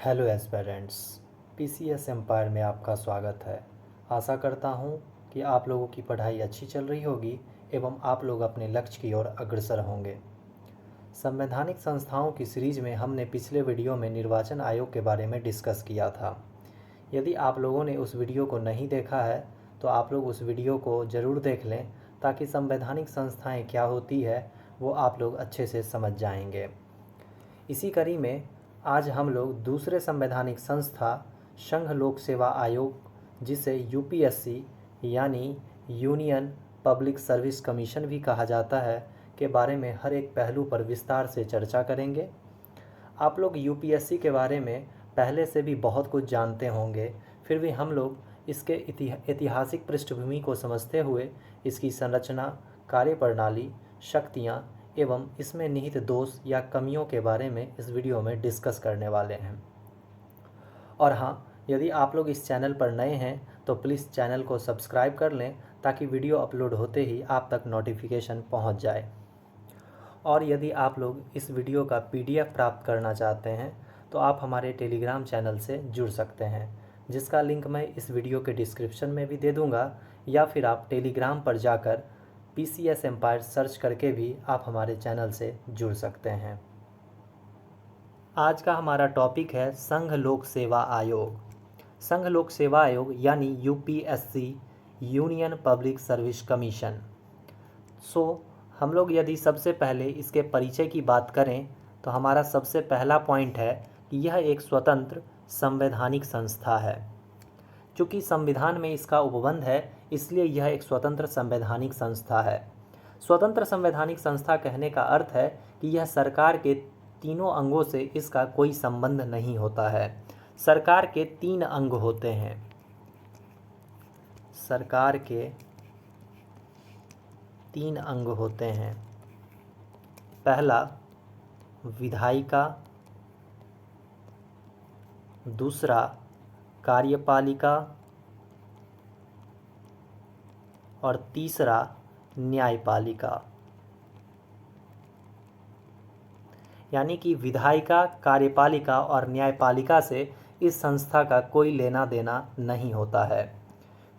Hello aspirants, PCS empire में आपका स्वागत है। आशा करता हूँ कि आप लोगों की पढ़ाई अच्छी चल रही होगी एवं आप लोग अपने लक्ष्य की ओर अग्रसर होंगे। संवैधानिक संस्थाओं की सीरीज में हमने पिछले वीडियो में निर्वाचन आयोग के बारे में डिस्कस किया था। यदि आप लोगों ने उस वीडियो को नहीं देखा है तो आप लोग उस वीडियो को ज़रूर देख लें ताकि संवैधानिक संस्थाएँ क्या होती है वो आप लोग अच्छे से समझ जाएंगे। इसी कड़ी में आज हम लोग दूसरे संवैधानिक संस्था संघ लोक सेवा आयोग, जिसे यूपीएससी यानी यूनियन पब्लिक सर्विस कमीशन भी कहा जाता है, के बारे में हर एक पहलू पर विस्तार से चर्चा करेंगे। आप लोग यूपीएससी के बारे में पहले से भी बहुत कुछ जानते होंगे, फिर भी हम लोग इसके ऐतिहासिक पृष्ठभूमि को समझते हुए इसकी संरचना, कार्यप्रणाली, शक्तियाँ एवं इसमें निहित दोष या कमियों के बारे में इस वीडियो में डिस्कस करने वाले हैं। और हाँ, यदि आप लोग इस चैनल पर नए हैं तो प्लीज़ चैनल को सब्सक्राइब कर लें ताकि वीडियो अपलोड होते ही आप तक नोटिफिकेशन पहुंच जाए। और यदि आप लोग इस वीडियो का पीडीएफ प्राप्त करना चाहते हैं तो आप हमारे टेलीग्राम चैनल से जुड़ सकते हैं, जिसका लिंक मैं इस वीडियो के डिस्क्रिप्शन में भी दे दूंगा, या फिर आप टेलीग्राम पर जाकर पीसीएस एम्पायर सर्च करके भी आप हमारे चैनल से जुड़ सकते हैं। आज का हमारा टॉपिक है संघ लोक सेवा आयोग। संघ लोक सेवा आयोग यानी UPSC, union public service commission. हम लोग यदि सबसे पहले इसके परिचय की बात करें तो हमारा सबसे पहला पॉइंट है कि यह एक स्वतंत्र संवैधानिक संस्था है। चूँकि संविधान में इसका उपबंध है, इसलिए यह एक स्वतंत्र संवैधानिक संस्था है। स्वतंत्र संवैधानिक संस्था कहने का अर्थ है कि यह सरकार के तीनों अंगों से इसका कोई संबंध नहीं होता है। सरकार के 3 अंग होते हैं। सरकार के 3 अंग होते हैं। पहला विधायिका, दूसरा कार्यपालिका और तीसरा न्यायपालिका। यानी कि विधायिका, कार्यपालिका और न्यायपालिका से इस संस्था का कोई लेना देना नहीं होता है।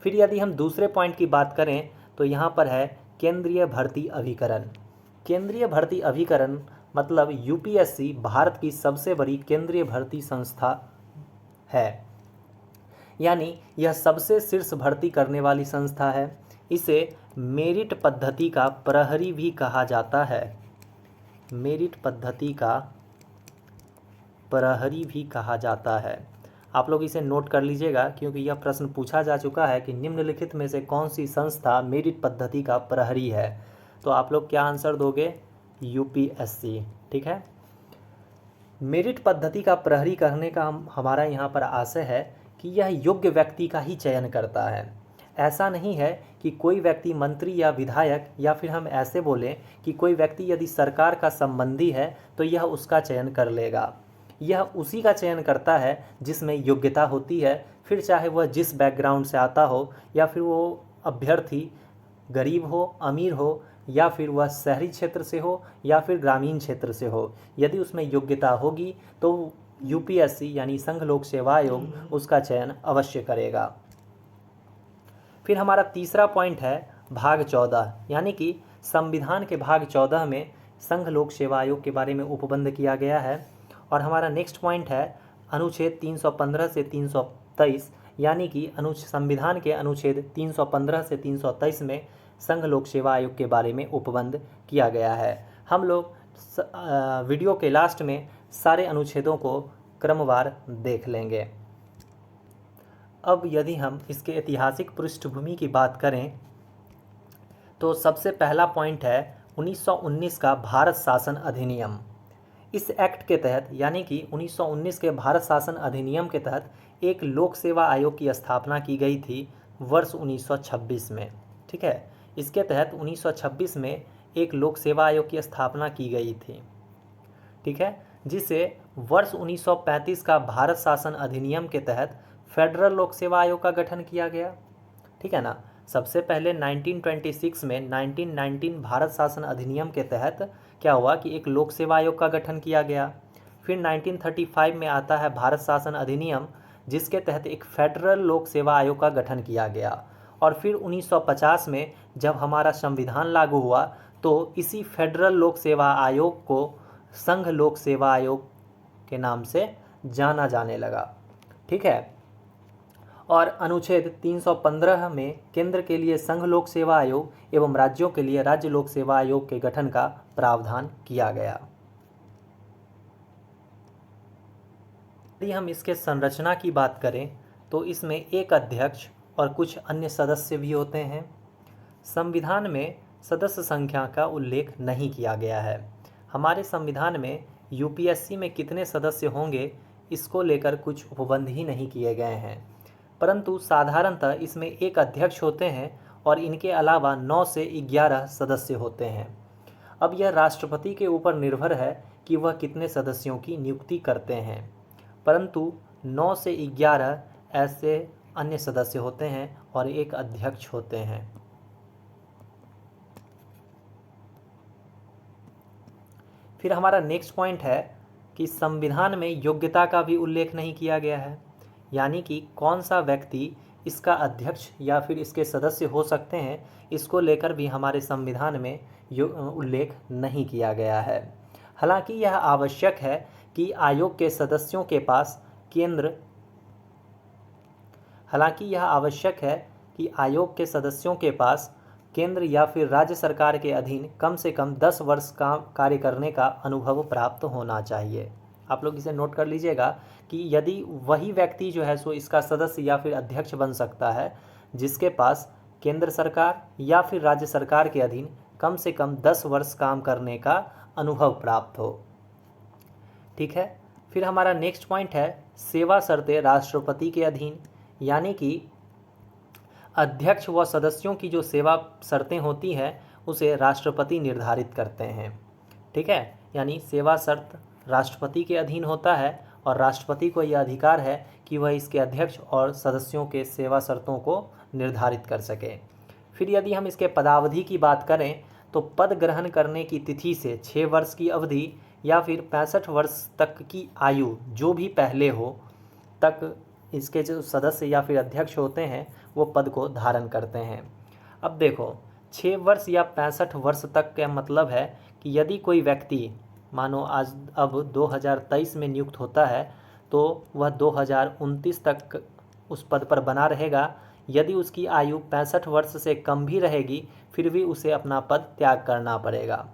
फिर यदि हम दूसरे पॉइंट की बात करें तो यहाँ पर है केंद्रीय भर्ती अभिकरण। केंद्रीय भर्ती अभिकरण मतलब यूपीएससी भारत की सबसे बड़ी केंद्रीय भर्ती संस्था है, यानी यह सबसे शीर्ष भर्ती करने वाली संस्था है। इसे मेरिट पद्धति का प्रहरी भी कहा जाता है। मेरिट पद्धति का प्रहरी भी कहा जाता है। आप लोग इसे नोट कर लीजिएगा, क्योंकि यह प्रश्न पूछा जा चुका है कि निम्नलिखित में से कौन सी संस्था मेरिट पद्धति का प्रहरी है। तो आप लोग क्या आंसर दोगे? यूपीएससी। ठीक है। मेरिट पद्धति का प्रहरी करने का हमारा यहाँ पर आशय है कि यह योग्य व्यक्ति का ही चयन करता है। ऐसा नहीं है कि कोई व्यक्ति मंत्री या विधायक, या फिर हम ऐसे बोलें कि कोई व्यक्ति यदि सरकार का संबंधी है तो यह उसका चयन कर लेगा। यह उसी का चयन करता है जिसमें योग्यता होती है, फिर चाहे वह जिस बैकग्राउंड से आता हो, या फिर वो अभ्यर्थी गरीब हो, अमीर हो, या फिर वह शहरी क्षेत्र से हो या फिर ग्रामीण क्षेत्र से हो। यदि उसमें योग्यता होगी तो यूपीएससी यानी संघ लोक सेवा आयोग उसका चयन अवश्य करेगा। फिर हमारा तीसरा पॉइंट है भाग 14, यानी कि संविधान के भाग 14 में संघ लोक सेवा आयोग के बारे में उपबंध किया गया है। और हमारा नेक्स्ट पॉइंट है अनुच्छेद 315 से 323, यानी कि संविधान के अनुच्छेद 315 से 323 में संघ लोक सेवा आयोग के बारे में उपबंध किया गया है। हम लोग वीडियो के लास्ट में सारे अनुच्छेदों को क्रमवार देख लेंगे। अब यदि हम इसके ऐतिहासिक पृष्ठभूमि की बात करें तो सबसे पहला पॉइंट है 1919 का भारत शासन अधिनियम। इस एक्ट के तहत, यानी कि 1919 के भारत शासन अधिनियम के तहत एक लोक सेवा आयोग की स्थापना की गई थी वर्ष 1926 में। ठीक है। इसके तहत 1926 में एक लोक सेवा आयोग की स्थापना की गई थी। ठीक है। जिसे वर्ष 1935 का भारत शासन अधिनियम के तहत फेडरल लोक सेवा आयोग का गठन किया गया। ठीक है ना। सबसे पहले 1926 में 1919 भारत शासन अधिनियम के तहत क्या हुआ कि एक लोक सेवा आयोग का गठन किया गया। फिर 1935 में आता है भारत शासन अधिनियम, जिसके तहत एक फेडरल लोक सेवा आयोग का गठन किया गया। और फिर 1950 में जब हमारा संविधान लागू हुआ तो इसी फेडरल लोक सेवा आयोग को संघ लोक सेवा आयोग के नाम से जाना जाने लगा। ठीक है। और अनुच्छेद 315 में केंद्र के लिए संघ लोक सेवा आयोग एवं राज्यों के लिए राज्य लोक सेवा आयोग के गठन का प्रावधान किया गया। यदि हम इसके संरचना की बात करें तो इसमें एक अध्यक्ष और कुछ अन्य सदस्य भी होते हैं। संविधान में सदस्य संख्या का उल्लेख नहीं किया गया है। हमारे संविधान में यूपीएससी में कितने सदस्य होंगे इसको लेकर कुछ उपबंध ही नहीं किए गए हैं, परंतु साधारणतः इसमें एक अध्यक्ष होते हैं और इनके अलावा 9 से 11 सदस्य होते हैं। अब यह राष्ट्रपति के ऊपर निर्भर है कि वह कितने सदस्यों की नियुक्ति करते हैं, परंतु 9 से 11 ऐसे अन्य सदस्य होते हैं और एक अध्यक्ष होते हैं। फिर हमारा नेक्स्ट पॉइंट है कि संविधान में योग्यता का भी उल्लेख नहीं किया गया है, यानी कि कौन सा व्यक्ति इसका अध्यक्ष या फिर इसके सदस्य हो सकते हैं, इसको लेकर भी हमारे संविधान में उल्लेख नहीं किया गया है। हालांकि यह आवश्यक है कि आयोग के सदस्यों के पास केंद्र या फिर राज्य सरकार के अधीन कम से कम 10 वर्ष का कार्य करने का अनुभव प्राप्त होना चाहिए। आप लोग इसे नोट कर लीजिएगा कि यदि वही व्यक्ति जो है सो इसका सदस्य या फिर अध्यक्ष बन सकता है जिसके पास केंद्र सरकार या फिर राज्य सरकार के अधीन कम से कम 10 वर्ष काम करने का अनुभव प्राप्त हो। ठीक है। फिर हमारा नेक्स्ट पॉइंट है सेवा शर्तें राष्ट्रपति के अधीन, यानी कि अध्यक्ष व सदस्यों की जो सेवा शर्तें होती हैं उसे राष्ट्रपति निर्धारित करते हैं। ठीक है। यानी सेवा शर्त राष्ट्रपति के अधीन होता है और राष्ट्रपति को यह अधिकार है कि वह इसके अध्यक्ष और सदस्यों के सेवा शर्तों को निर्धारित कर सके। फिर यदि हम इसके पदावधि की बात करें तो पद ग्रहण करने की तिथि से 6 वर्ष की अवधि या फिर 65 वर्ष तक की आयु जो भी पहले हो तक इसके जो सदस्य या फिर अध्यक्ष होते हैं वो पद को धारण करते हैं। अब देखो 6 वर्ष या 65 वर्ष तक का मतलब है कि यदि कोई व्यक्ति मानो अब 2023 में नियुक्त होता है तो वह 2029 तक उस पद पर बना रहेगा। यदि उसकी आयु 65 वर्ष से कम भी रहेगी फिर भी उसे अपना पद त्याग करना पड़ेगा।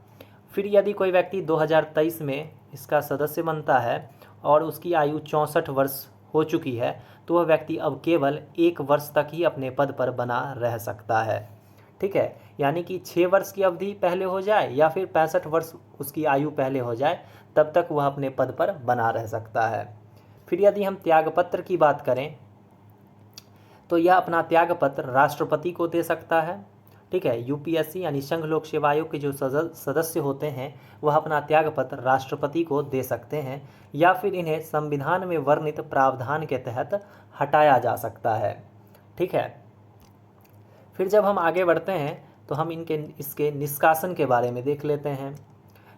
फिर यदि कोई व्यक्ति 2023 में इसका सदस्य बनता है और उसकी आयु 64 वर्ष हो चुकी है तो वह व्यक्ति अब केवल 1 वर्ष तक ही अपने पद पर बना रह सकता है। ठीक है। यानी कि 6 वर्ष की अवधि पहले हो जाए या फिर 65 वर्ष उसकी आयु पहले हो जाए तब तक वह अपने पद पर बना रह सकता है। फिर यदि हम त्यागपत्र की बात करें तो यह अपना त्यागपत्र राष्ट्रपति को दे सकता है। ठीक है। यूपीएससी यानी संघ लोक सेवा आयोग के जो सदस्य होते हैं वह अपना त्यागपत्र राष्ट्रपति को दे सकते हैं या फिर इन्हें संविधान में वर्णित प्रावधान के तहत हटाया जा सकता है। ठीक है। फिर जब हम आगे बढ़ते हैं तो हम इसके निष्कासन के बारे में देख लेते हैं।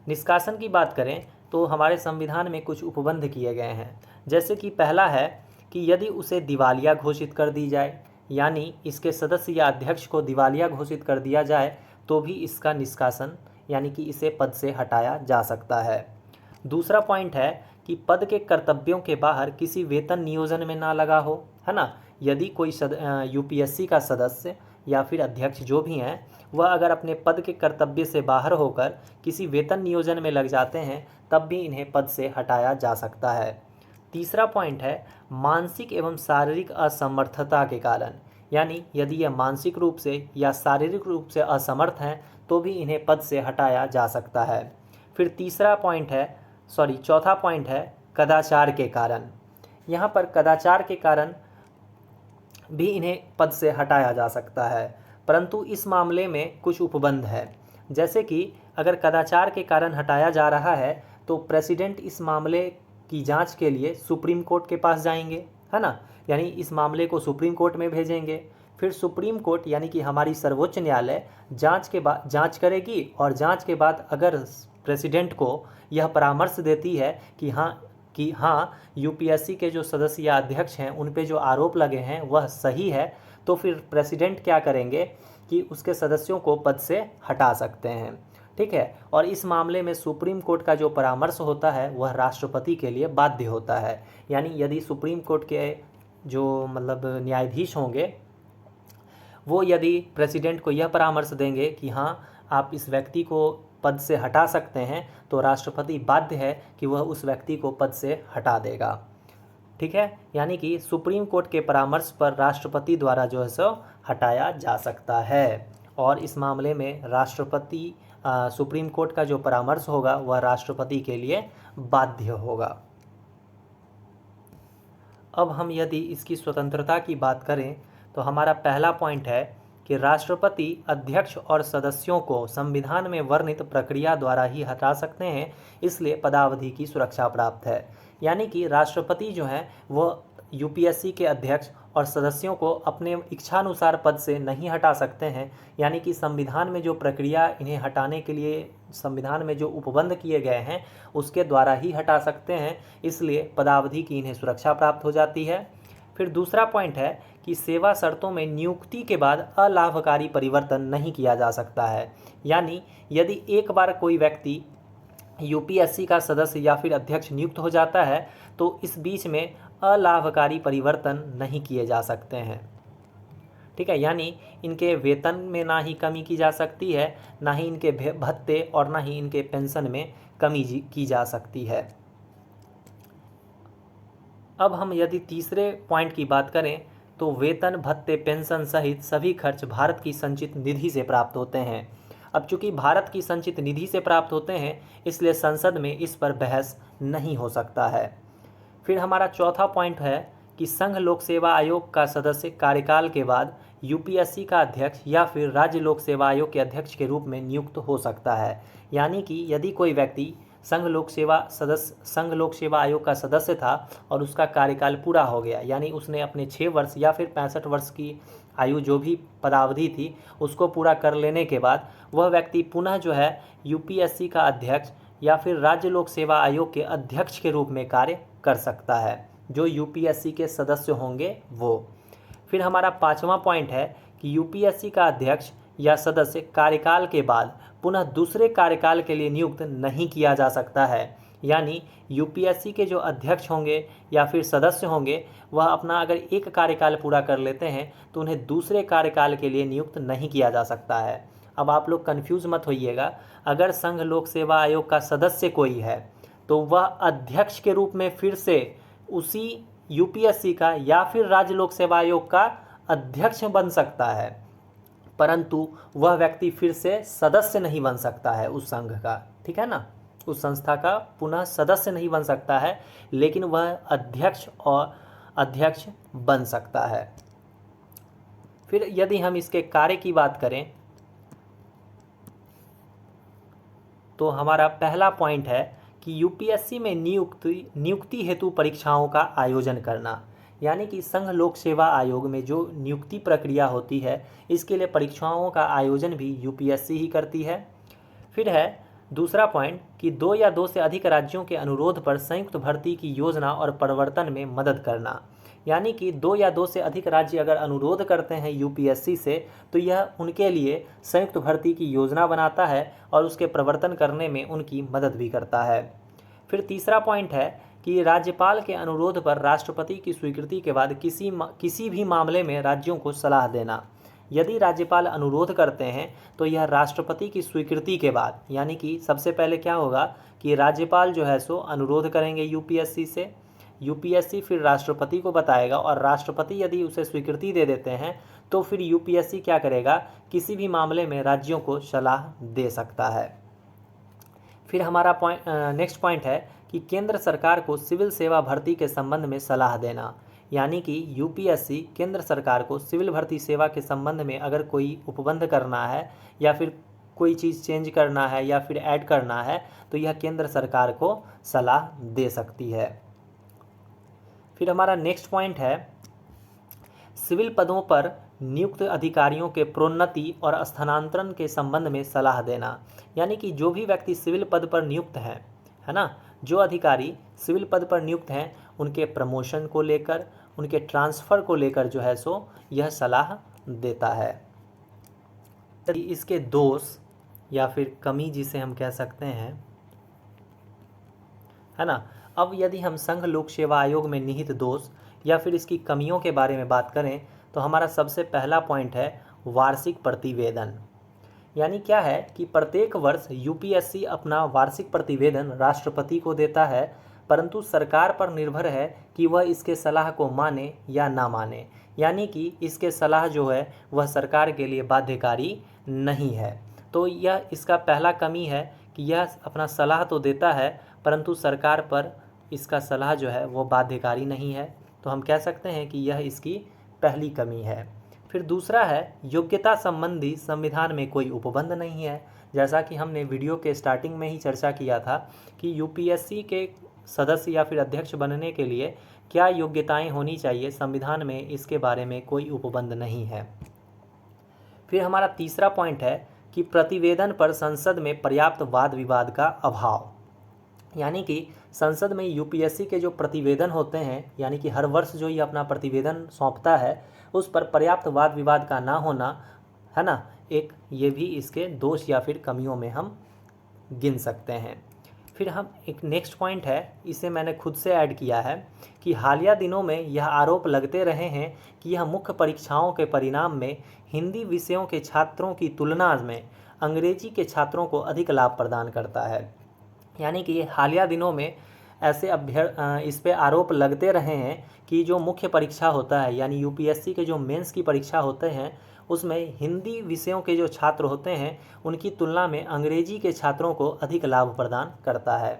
निष्कासन की बात करें तो हमारे संविधान में कुछ उपबंध किए गए हैं, जैसे कि पहला है कि यदि उसे दिवालिया घोषित कर दी जाए, यानी इसके सदस्य या अध्यक्ष को दिवालिया घोषित कर दिया जाए तो भी इसका निष्कासन यानी कि इसे पद से हटाया जा सकता है। दूसरा पॉइंट है कि पद के कर्तव्यों के बाहर किसी वेतन नियोजन में ना लगा हो, है ना। यदि कोई यूपीएससी का सदस्य या फिर अध्यक्ष जो भी हैं वह अगर अपने पद के कर्तव्य से बाहर होकर किसी वेतन नियोजन में लग जाते हैं तब भी इन्हें पद से हटाया जा सकता है। तीसरा पॉइंट है मानसिक एवं शारीरिक असमर्थता के कारण, यानी यदि यह मानसिक रूप से या शारीरिक रूप से असमर्थ हैं तो भी इन्हें पद से हटाया जा सकता है। फिर चौथा पॉइंट है कदाचार के कारण। यहाँ पर कदाचार के कारण भी इन्हें पद से हटाया जा सकता है, परंतु इस मामले में कुछ उपबंध है। जैसे कि अगर कदाचार के कारण हटाया जा रहा है तो प्रेसिडेंट इस मामले की जांच के लिए सुप्रीम कोर्ट के पास जाएंगे, है ना। यानी इस मामले को सुप्रीम कोर्ट में भेजेंगे। फिर सुप्रीम कोर्ट यानी कि हमारी सर्वोच्च न्यायालय जांच करेगी और जांच के बाद अगर प्रेसिडेंट को यह परामर्श देती है कि हाँ कि हाँ यूपीएससी के जो सदस्य या अध्यक्ष हैं उन पे जो आरोप लगे हैं वह सही है, तो फिर प्रेसिडेंट क्या करेंगे कि उसके सदस्यों को पद से हटा सकते हैं। ठीक है, और इस मामले में सुप्रीम कोर्ट का जो परामर्श होता है वह राष्ट्रपति के लिए बाध्य होता है। यानी यदि सुप्रीम कोर्ट के जो मतलब न्यायाधीश होंगे वो यदि प्रेसिडेंट को यह परामर्श देंगे कि हाँ आप इस व्यक्ति को पद से हटा सकते हैं, तो राष्ट्रपति बाध्य है कि वह उस व्यक्ति को पद से हटा देगा। ठीक है, यानी कि सुप्रीम कोर्ट के परामर्श पर राष्ट्रपति द्वारा जो है सो हटाया जा सकता है, और इस मामले में राष्ट्रपति सुप्रीम कोर्ट का जो परामर्श होगा वह राष्ट्रपति के लिए बाध्य होगा। अब हम यदि इसकी स्वतंत्रता की बात करें तो हमारा पहला पॉइंट है कि राष्ट्रपति अध्यक्ष और सदस्यों को संविधान में वर्णित प्रक्रिया द्वारा ही हटा सकते हैं, इसलिए पदावधि की सुरक्षा प्राप्त है। यानी कि राष्ट्रपति जो हैं वो यूपीएससी के अध्यक्ष और सदस्यों को अपने इच्छानुसार पद से नहीं हटा सकते हैं। यानी कि संविधान में जो प्रक्रिया इन्हें हटाने के लिए संविधान में जो उपबंध किए गए हैं उसके द्वारा ही हटा सकते हैं, इसलिए पदावधि की इन्हें सुरक्षा प्राप्त हो जाती है। फिर दूसरा पॉइंट है कि सेवा शर्तों में नियुक्ति के बाद अलाभकारी परिवर्तन नहीं किया जा सकता है। यानी यदि एक बार कोई व्यक्ति यूपीएससी का सदस्य या फिर अध्यक्ष नियुक्त हो जाता है तो इस बीच में अलाभकारी परिवर्तन नहीं किए जा सकते हैं। ठीक है, यानी इनके वेतन में ना ही कमी की जा सकती है, ना ही इनके भत्ते और ना ही इनके पेंशन में कमी की जा सकती है। अब हम यदि तीसरे पॉइंट की बात करें तो वेतन, भत्ते, पेंशन सहित सभी खर्च भारत की संचित निधि से प्राप्त होते हैं। अब चूंकि भारत की संचित निधि से प्राप्त होते हैं इसलिए संसद में इस पर बहस नहीं हो सकता है। फिर हमारा चौथा पॉइंट है कि संघ लोक सेवा आयोग का सदस्य कार्यकाल के बाद यूपीएससी का अध्यक्ष या फिर राज्य लोक सेवा आयोग के अध्यक्ष के रूप में नियुक्त हो सकता है। यानी कि यदि कोई व्यक्ति संघ लोक सेवा आयोग का सदस्य था और उसका कार्यकाल पूरा हो गया, यानी उसने अपने 6 वर्ष या फिर 65 वर्ष की आयु जो भी पदावधि थी उसको पूरा कर लेने के बाद वह व्यक्ति पुनः जो है यूपीएससी का अध्यक्ष या फिर राज्य लोक सेवा आयोग के अध्यक्ष के रूप में कार्य कर सकता है, जो यूपीएससी के सदस्य होंगे वो। फिर हमारा पांचवा पॉइंट है कि यूपीएससी का अध्यक्ष या सदस्य कार्यकाल के बाद पुनः दूसरे कार्यकाल के लिए नियुक्त नहीं किया जा सकता है। यानी यूपीएससी के जो अध्यक्ष होंगे या फिर सदस्य होंगे वह अपना अगर एक कार्यकाल पूरा कर लेते हैं तो उन्हें दूसरे कार्यकाल के लिए नियुक्त नहीं किया जा सकता है। अब आप लोग कंफ्यूज मत होइएगा, अगर संघ लोक सेवा आयोग का सदस्य कोई है तो वह अध्यक्ष के रूप में फिर से उसी यूपीएससी का या फिर राज्य लोक सेवा आयोग का अध्यक्ष बन सकता है, परंतु वह व्यक्ति फिर से सदस्य नहीं बन सकता है उस संघ का। ठीक है ना, उस संस्था का पुनः सदस्य नहीं बन सकता है, लेकिन वह अध्यक्ष बन सकता है। फिर यदि हम इसके कार्य की बात करें तो हमारा पहला पॉइंट है कि यूपीएससी में नियुक्ति हेतु परीक्षाओं का आयोजन करना। यानी कि संघ लोक सेवा आयोग में जो नियुक्ति प्रक्रिया होती है इसके लिए परीक्षाओं का आयोजन भी यूपीएससी ही करती है। फिर है दूसरा पॉइंट कि 2 या 2 से अधिक राज्यों के अनुरोध पर संयुक्त भर्ती की योजना और प्रवर्तन में मदद करना। यानी कि 2 या 2 से अधिक राज्य अगर अनुरोध करते हैं यूपीएससी से तो यह उनके लिए संयुक्त भर्ती की योजना बनाता है और उसके प्रवर्तन करने में उनकी मदद भी करता है। फिर तीसरा पॉइंट है कि राज्यपाल के अनुरोध पर राष्ट्रपति की स्वीकृति के बाद किसी भी मामले में राज्यों को सलाह देना। यदि राज्यपाल अनुरोध करते हैं तो यह राष्ट्रपति की स्वीकृति के बाद, यानी कि सबसे पहले क्या होगा कि राज्यपाल जो है सो अनुरोध करेंगे यूपीएससी से, यूपीएससी फिर राष्ट्रपति को बताएगा और राष्ट्रपति यदि उसे स्वीकृति दे देते हैं तो फिर यूपीएससी क्या करेगा, किसी भी मामले में राज्यों को सलाह दे सकता है। फिर हमारा नेक्स्ट पॉइंट है कि केंद्र सरकार को सिविल सेवा भर्ती के संबंध में सलाह देना। यानी कि यूपीएससी केंद्र सरकार को सिविल भर्ती सेवा के संबंध में अगर कोई उपबंध करना है या फिर कोई चीज़ चेंज करना है या फिर ऐड करना है तो यह केंद्र सरकार को सलाह दे सकती है। फिर हमारा नेक्स्ट पॉइंट है सिविल पदों पर नियुक्त अधिकारियों के प्रोन्नति और स्थानांतरण के संबंध में सलाह देना। यानी कि जो भी व्यक्ति सिविल पद पर नियुक्त है ना, जो अधिकारी सिविल पद पर नियुक्त हैं उनके प्रमोशन को लेकर, उनके ट्रांसफ़र को लेकर जो है सो यह सलाह देता है। यदि इसके दोष या फिर कमी जिसे हम कह सकते हैं, है ना। अब यदि हम संघ लोक सेवा आयोग में निहित दोष या फिर इसकी कमियों के बारे में बात करें तो हमारा सबसे पहला पॉइंट है वार्षिक प्रतिवेदन। यानी क्या है कि प्रत्येक वर्ष यूपीएससी अपना वार्षिक प्रतिवेदन राष्ट्रपति को देता है, परंतु सरकार पर निर्भर है कि वह इसके सलाह को माने या ना माने। यानी कि इसके सलाह जो है वह सरकार के लिए बाध्यकारी नहीं है। तो यह इसका पहला कमी है कि यह अपना सलाह तो देता है परंतु सरकार पर इसका सलाह जो है वो बाध्यकारी नहीं है। तो हम कह सकते हैं कि यह इसकी पहली कमी है। फिर दूसरा है योग्यता संबंधी संविधान में कोई उपबंध नहीं है। जैसा कि हमने वीडियो के स्टार्टिंग में ही चर्चा किया था कि यूपीएससी के सदस्य या फिर अध्यक्ष बनने के लिए क्या योग्यताएं होनी चाहिए, संविधान में इसके बारे में कोई उपबंध नहीं है। फिर हमारा तीसरा पॉइंट है कि प्रतिवेदन पर संसद में पर्याप्त वाद विवाद का अभाव। यानी कि संसद में यूपीएससी के जो प्रतिवेदन होते हैं, यानी कि हर वर्ष जो ये अपना प्रतिवेदन सौंपता है उस पर पर्याप्त वाद विवाद का ना होना, है ना, एक ये भी इसके दोष या फिर कमियों में हम गिन सकते हैं। फिर हम एक नेक्स्ट पॉइंट है, इसे मैंने खुद से ऐड किया है कि हालिया दिनों में यह आरोप लगते रहे हैं कि यह मुख्य परीक्षाओं के परिणाम में हिंदी विषयों के छात्रों की तुलना में अंग्रेजी के छात्रों को अधिक लाभ प्रदान करता है। यानी कि हालिया दिनों में ऐसे इस पे आरोप लगते रहे हैं कि जो मुख्य परीक्षा होता है यानी यूपीएससी के जो मेंस की परीक्षा होते हैं उसमें हिंदी विषयों के जो छात्र होते हैं उनकी तुलना में अंग्रेजी के छात्रों को अधिक लाभ प्रदान करता है।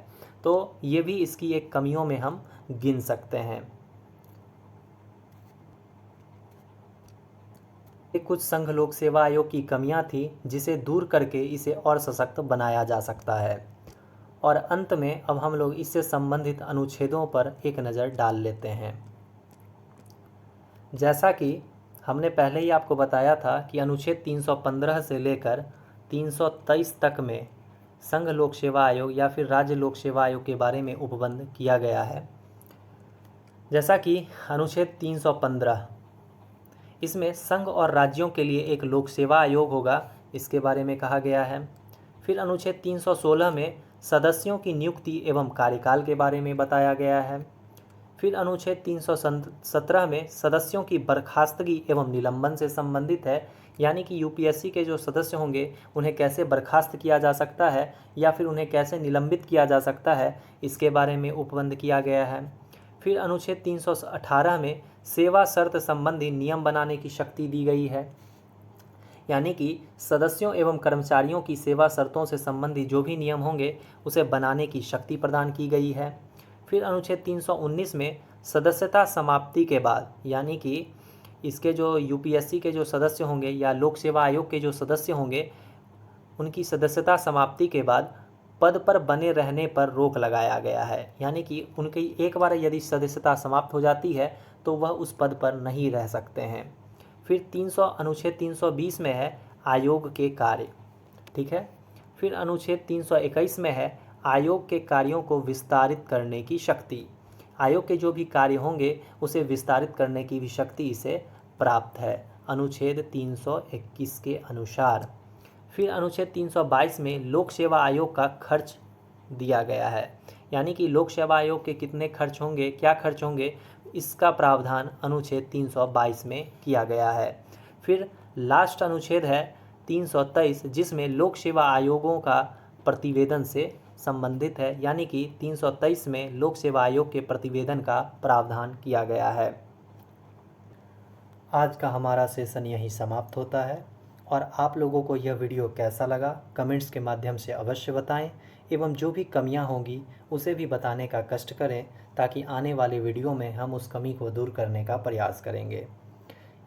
तो ये भी इसकी एक कमियों में हम गिन सकते हैं। ये कुछ संघ लोक सेवा आयोग की कमियां थी जिसे दूर करके इसे और सशक्त बनाया जा सकता है। और अंत में अब हम लोग इससे संबंधित अनुच्छेदों पर एक नज़र डाल लेते हैं। जैसा कि हमने पहले ही आपको बताया था कि अनुच्छेद 315 से लेकर 323 तक में संघ लोक सेवा आयोग या फिर राज्य लोक सेवा आयोग के बारे में उपबंध किया गया है। जैसा कि अनुच्छेद 315, इसमें संघ और राज्यों के लिए एक लोक सेवा आयोग होगा, इसके बारे में कहा गया है। फिर अनुच्छेद 316 में सदस्यों की नियुक्ति एवं कार्यकाल के बारे में बताया गया है। फिर अनुच्छेद 317 में सदस्यों की बर्खास्तगी एवं निलंबन से संबंधित है। यानी कि यूपीएससी के जो सदस्य होंगे उन्हें कैसे बर्खास्त किया जा सकता है या फिर उन्हें कैसे निलंबित किया जा सकता है, इसके बारे में उपबंध किया गया है। फिर अनुच्छेद 318 में सेवा शर्त संबंधी नियम बनाने की शक्ति दी गई है। यानी कि सदस्यों एवं कर्मचारियों की सेवा शर्तों से संबंधी जो भी नियम होंगे उसे बनाने की शक्ति प्रदान की गई है। फिर अनुच्छेद 319 में सदस्यता समाप्ति के बाद, यानी कि इसके जो यूपीएससी के जो सदस्य होंगे या लोक सेवा आयोग के जो सदस्य होंगे उनकी सदस्यता समाप्ति के बाद पद पर बने रहने पर रोक लगाया गया है। यानी कि उनकी एक बार यदि सदस्यता समाप्त हो जाती है तो वह उस पद पर नहीं रह सकते हैं। फिर अनुच्छेद 320 में है आयोग के कार्य, ठीक है। फिर अनुच्छेद 321 में है आयोग के कार्यों को विस्तारित करने की शक्ति। आयोग के जो भी कार्य होंगे उसे विस्तारित करने की भी शक्ति इसे प्राप्त है अनुच्छेद 321 के अनुसार। फिर अनुच्छेद 322 में लोक सेवा आयोग का खर्च दिया गया है। यानी कि लोक सेवा आयोग के कितने खर्च होंगे, क्या खर्च होंगे, इसका प्रावधान अनुच्छेद 322 में किया गया है। फिर लास्ट अनुच्छेद है 323 जिसमें लोक सेवा आयोगों का प्रतिवेदन से संबंधित है। यानी कि 323 में लोक सेवा आयोग के प्रतिवेदन का प्रावधान किया गया है। आज का हमारा सेशन यहीं समाप्त होता है और आप लोगों को यह वीडियो कैसा लगा कमेंट्स के माध्यम से अवश्य बताएं एवं जो भी कमियां होंगी उसे भी बताने का कष्ट करें ताकि आने वाले वीडियो में हम उस कमी को दूर करने का प्रयास करेंगे।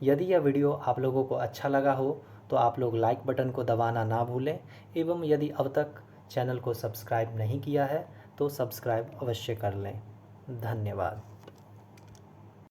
यदि यह वीडियो आप लोगों को अच्छा लगा हो तो आप लोग लाइक बटन को दबाना ना भूलें एवं यदि अब तक चैनल को सब्सक्राइब नहीं किया है तो सब्सक्राइब अवश्य कर लें। धन्यवाद।